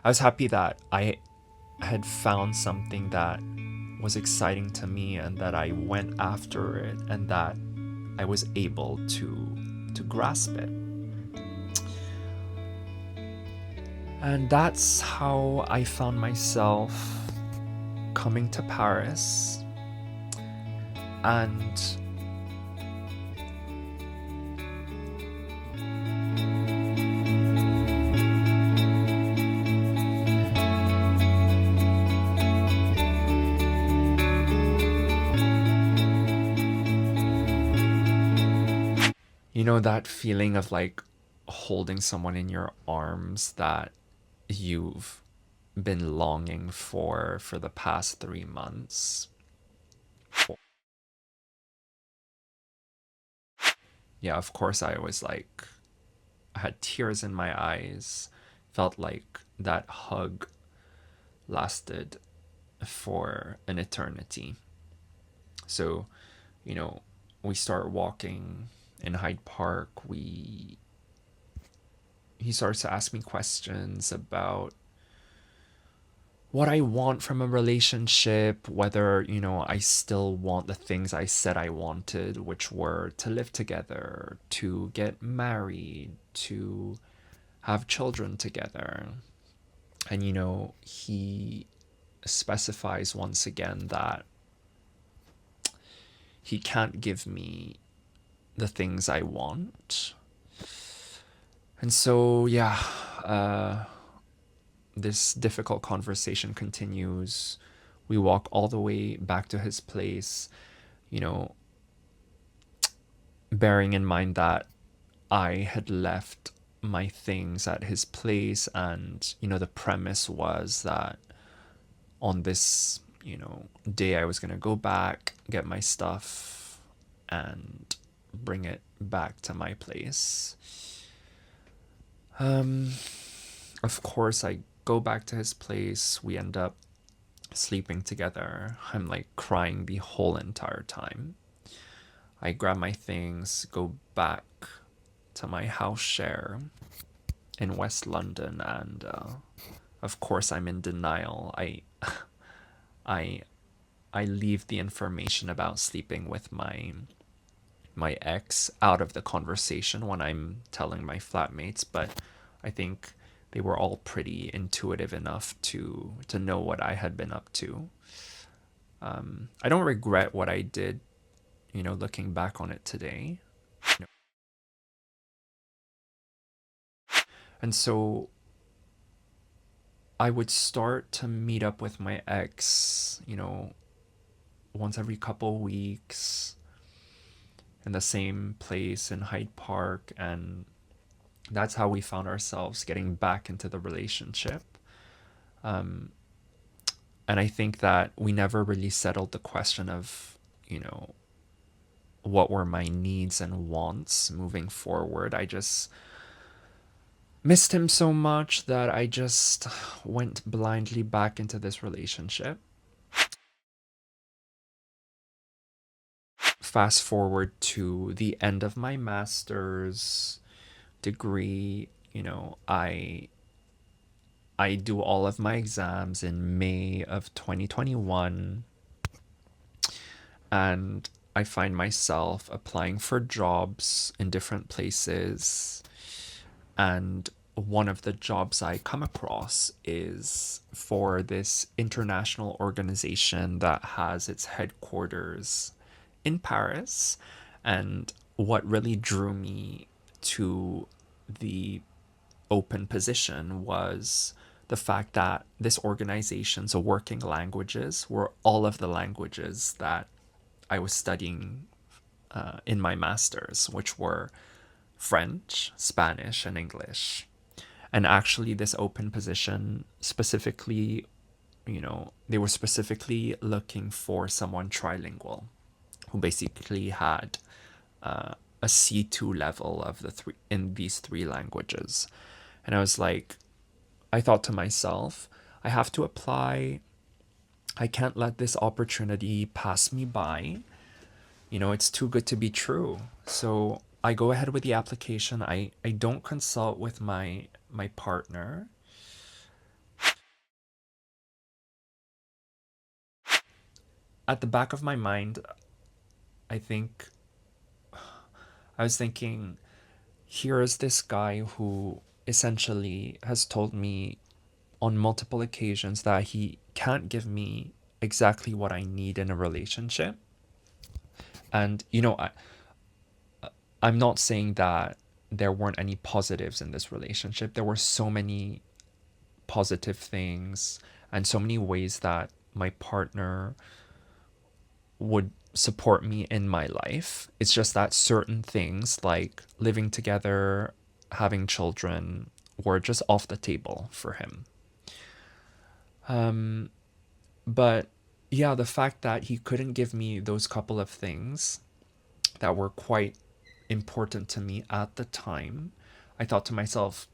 I was happy that I had found something that was exciting to me and that I went after it and that I was able to grasp it. And that's how I found myself coming to Paris. And you know that feeling of like holding someone in your arms that you've been longing for the past 3 months. Yeah, of course I was like, I had tears in my eyes, felt like that hug lasted for an eternity. So, you know, we start walking in Hyde Park. We He starts to ask me questions about what I want from a relationship, whether, I still want the things I said I wanted, which were to live together, to get married, to have children together. And, he specifies once again that he can't give me the things I want. And so, yeah, this difficult conversation continues. We walk all the way back to his place, you know, bearing in mind that I had left my things at his place, and, the premise was that on this, day I was going to go back, get my stuff, and bring it back to my place. Of course, I go back to his place. We end up sleeping together. I'm like crying the whole entire time. I grab my things, go back to my house share in West London, and of course I'm in denial. I I leave the information about sleeping with my ex out of the conversation when I'm telling my flatmates, but I think they were all pretty intuitive enough to know what I had been up to. I don't regret what I did, looking back on it today. And so I would start to meet up with my ex, once every couple weeks in the same place in Hyde Park. And that's how we found ourselves getting back into the relationship. Um, and I think that we never really settled the question of, what were my needs and wants moving forward. I just missed him so much that I just went blindly back into this relationship. Fast forward to the end of my master's degree, I do all of my exams in May of 2021, and I find myself applying for jobs in different places. And one of the jobs I come across is for this international organization that has its headquarters in Paris. And what really drew me to the open position was the fact that this organization's working languages were all of the languages that I was studying in my master's, which were French, Spanish, and English. And actually, this open position specifically, they were specifically looking for someone trilingual who basically had a C2 level of the three in these three languages. And I was like, I thought to myself, I have to apply. I can't let this opportunity pass me by. It's too good to be true. So I go ahead with the application. I don't consult with my partner. at the back of my mind, I think I was thinking, here is this guy who essentially has told me on multiple occasions that he can't give me exactly what I need in a relationship. And, I'm not saying that there weren't any positives in this relationship. There were so many positive things and so many ways that my partner would support me in my life. It's just that certain things like living together, having children, were just off the table for him. Um, but yeah, the fact that he couldn't give me those couple of things that were quite important to me at the time, I thought to myself,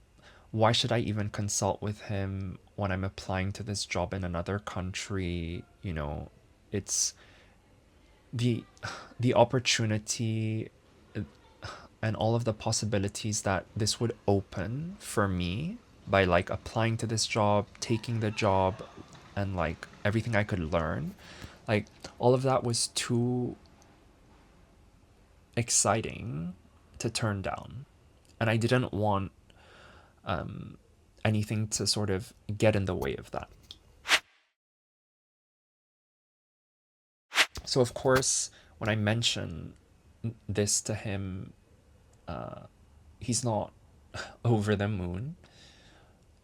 why should I even consult with him when I'm applying to this job in another country? It's the the opportunity and all of the possibilities that this would open for me by like applying to this job, taking the job, and like everything I could learn. Like all of that was too exciting to turn down. And I didn't want anything to sort of get in the way of that. So, of course, when I mention this to him, he's not over the moon.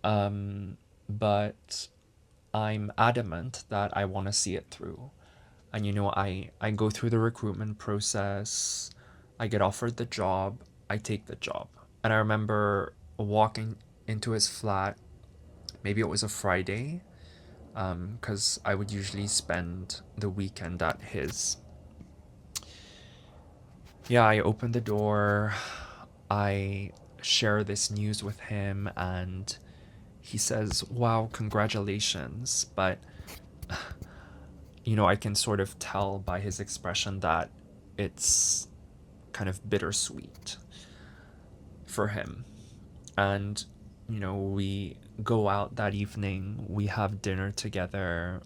But I'm adamant that I want to see it through. And I go through the recruitment process, I get offered the job, I take the job. And I remember walking into his flat, maybe it was a Friday, because I would usually spend the weekend at his. Yeah, I open the door, I share this news with him, and he says, "Wow, congratulations." But, I can sort of tell by his expression that it's kind of bittersweet for him. And, we go out that evening, we have dinner together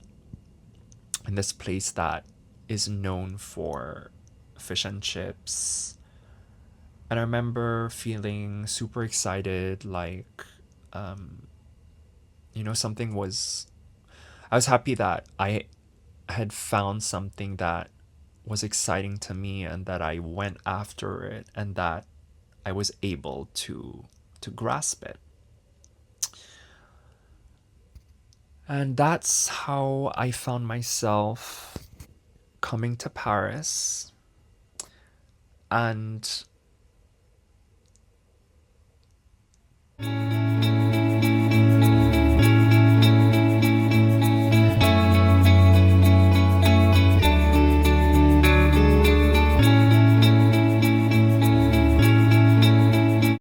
in this place that is known for fish and chips. And I remember feeling super excited, like, something was. I was happy that I had found something that was exciting to me and that I went after it and that I was able to grasp it. And that's how I found myself coming to Paris. And